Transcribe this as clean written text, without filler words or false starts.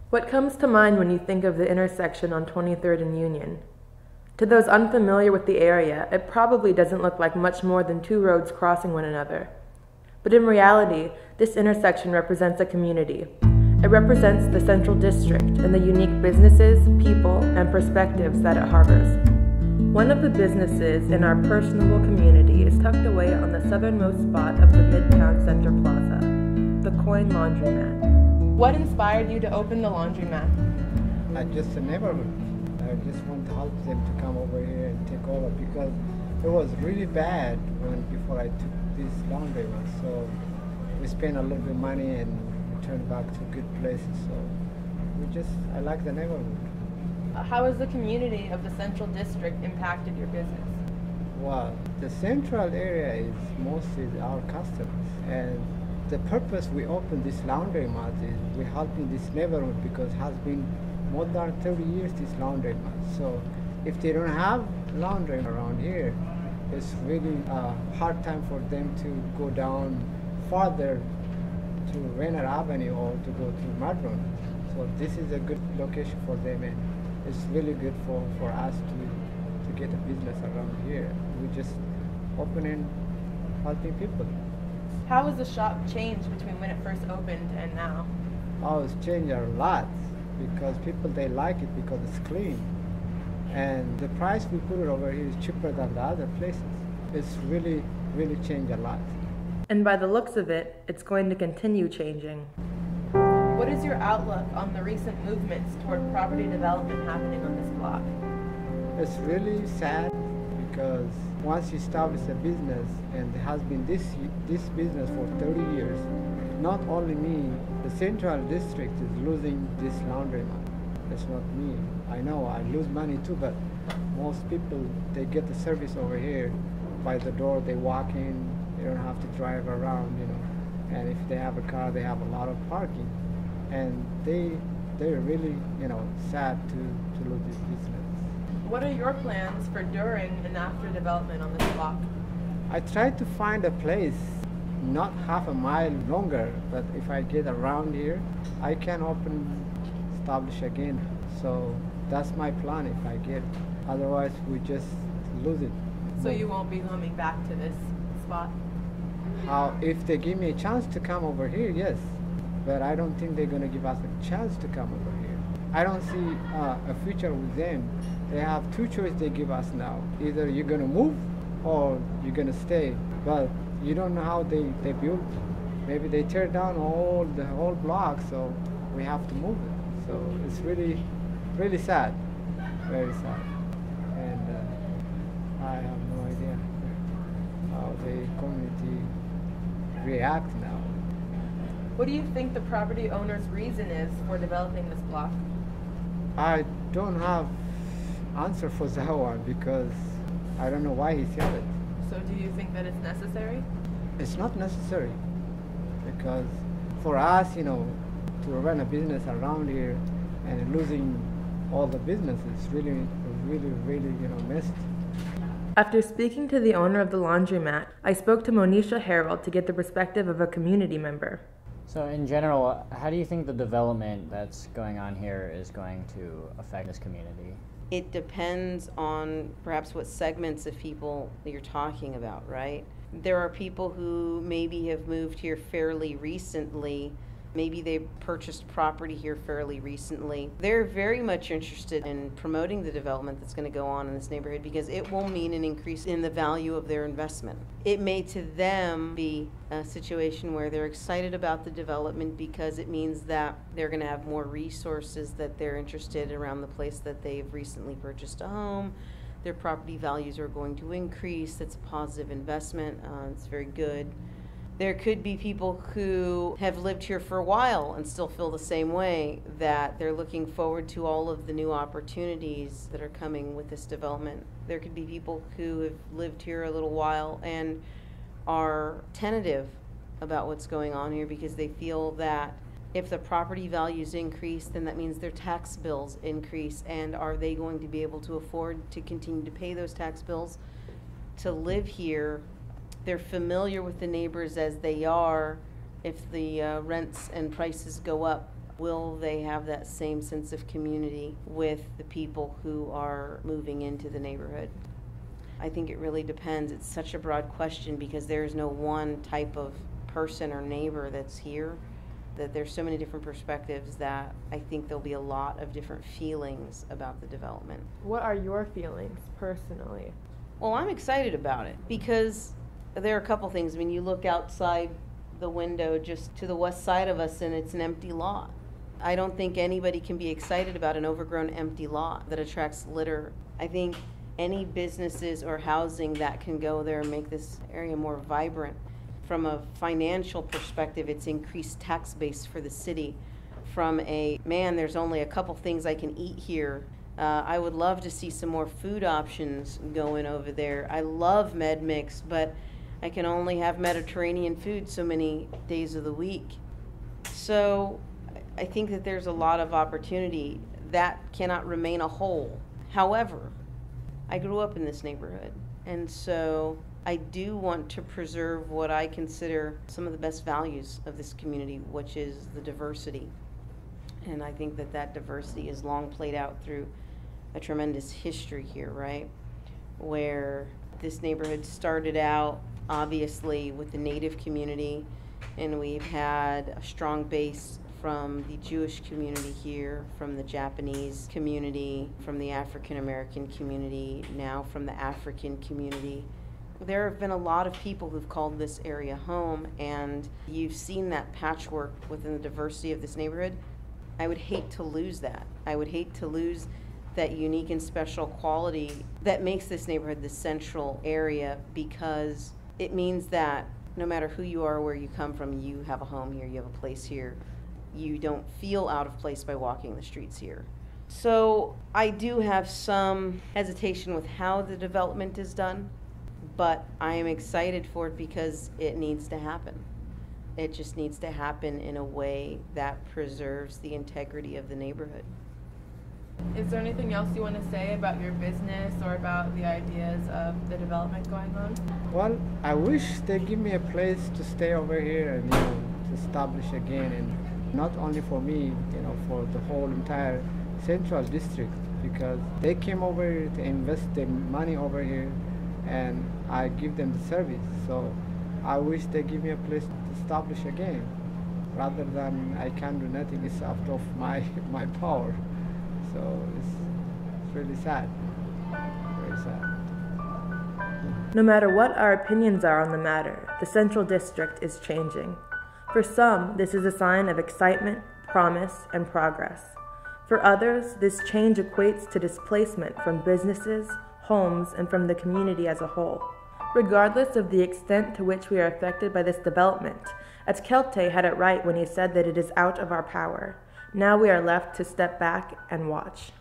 What comes to mind when you think of the intersection on 23rd and Union? To those unfamiliar with the area, it probably doesn't look like much more than two roads crossing one another. But in reality, this intersection represents a community. It represents the Central District and the unique businesses, people, and perspectives that it harbors. One of the businesses in our personable community is tucked away on the southernmost spot of the Midtown Center Plaza, the Coin Laundromat. What inspired you to open the laundromat? Just the neighborhood. I just want to help them to come over here and take over because it was really bad before I took this laundromat. So we spent a little bit of money and returned back to good places. So I like the neighborhood. How has the community of the Central District impacted your business? Well, the central area is mostly our customers, and the purpose we opened this laundromat is we're helping this neighborhood because it has been more than 30 years this laundromat. So if they don't have laundry around here, it's really a hard time for them to go down farther to Rainer Avenue or to go to Madron. So this is a good location for them, and it's really good for us to get a business around here. We just opening, helping people. How has the shop changed between when it first opened and now? Oh, it's changed a lot because people, they like it because it's clean. And the price we put it over here is cheaper than the other places. It's really, really changed a lot. And by the looks of it, it's going to continue changing. What is your outlook on the recent movements toward property development happening on this block? It's really sad because once you establish a business, and there has been this business for 30 years, not only me, the Central District is losing this laundromat. That's not me. I know I lose money too, but most people, they get the service over here by the door. They walk in, they don't have to drive around, and if they have a car, they have a lot of parking. And they're really, sad to lose this business. What are your plans for during and after development on this block? I tried to find a place not half a mile longer, but if I get around here, I can establish again. So that's my plan if I get. Otherwise, we just lose it. So you won't be coming back to this spot? If they give me a chance to come over here, yes. But I don't think they're going to give us a chance to come over here. I don't see a future with them. They have two choices they give us now. Either you're going to move or you're going to stay. But you don't know how they build. Maybe they tear down the whole block, so we have to move it. So it's really, really sad, very sad. And I have no idea how the community react now. What do you think the property owner's reason is for developing this block? I don't have answer for that one because I don't know why he said it. So do you think that it's necessary? It's not necessary because for us, to run a business around here and losing all the businesses really, really, really, missed. After speaking to the owner of the laundromat, I spoke to Monisha Harold to get the perspective of a community member. So in general, how do you think the development that's going on here is going to affect this community? It depends on perhaps what segments of people you're talking about, right? There are people who maybe have moved here fairly recently. Maybe they purchased property here fairly recently. They're very much interested in promoting the development that's going to go on in this neighborhood because it will mean an increase in the value of their investment. It may to them be a situation where they're excited about the development because it means that they're going to have more resources that they're interested around the place that they've recently purchased a home. Their property values are going to increase. It's a positive investment. It's very good. There could be people who have lived here for a while and still feel the same way, that they're looking forward to all of the new opportunities that are coming with this development. There could be people who have lived here a little while and are tentative about what's going on here because they feel that if the property values increase, then that means their tax bills increase, and are they going to be able to afford to continue to pay those tax bills to live here? They're familiar with the neighbors as they are. If the rents and prices go up, Will they have that same sense of community with the people who are moving into the neighborhood? I think it really depends. It's such a broad question because there's no one type of person or neighbor that's here, that there's so many different perspectives that I think there'll be a lot of different feelings about the development. What are your feelings personally? Well, I'm excited about it because there are a couple things. I mean, you look outside the window just to the west side of us and it's an empty lot. I don't think anybody can be excited about an overgrown empty lot that attracts litter. I think any businesses or housing that can go there and make this area more vibrant. From a financial perspective, it's increased tax base for the city. From a, man, there's only a couple things I can eat here. I would love to see some more food options going over there. I love MedMix, but I can only have Mediterranean food so many days of the week. So I think that there's a lot of opportunity. That cannot remain a hole. However, I grew up in this neighborhood, and so I do want to preserve what I consider some of the best values of this community, which is the diversity. And I think that that diversity is long played out through a tremendous history here, right? Where this neighborhood started out, obviously, with the Native community, and we've had a strong base from the Jewish community here, from the Japanese community, from the African American community, now from the African community. There have been a lot of people who've called this area home, and you've seen that patchwork within the diversity of this neighborhood. I would hate to lose that. I would hate to lose that unique and special quality that makes this neighborhood the central area, because it means that no matter who you are or where you come from, you have a home here, you have a place here. You don't feel out of place by walking the streets here. So I do have some hesitation with how the development is done, but I am excited for it because it needs to happen. It just needs to happen in a way that preserves the integrity of the neighborhood. Is there anything else you want to say about your business or about the ideas of the development going on? Well, I wish they give me a place to stay over here and to establish again, and not only for me, for the whole entire central district, because they came over here to invest their money over here, and I give them the service. So I wish they give me a place to establish again, rather than I can't do nothing. It's out of my power. So it's really sad, very sad. No matter what our opinions are on the matter, the Central District is changing. For some, this is a sign of excitement, promise, and progress. For others, this change equates to displacement from businesses, homes, and from the community as a whole. Regardless of the extent to which we are affected by this development, Kelte had it right when he said that it is out of our power. Now we are left to step back and watch.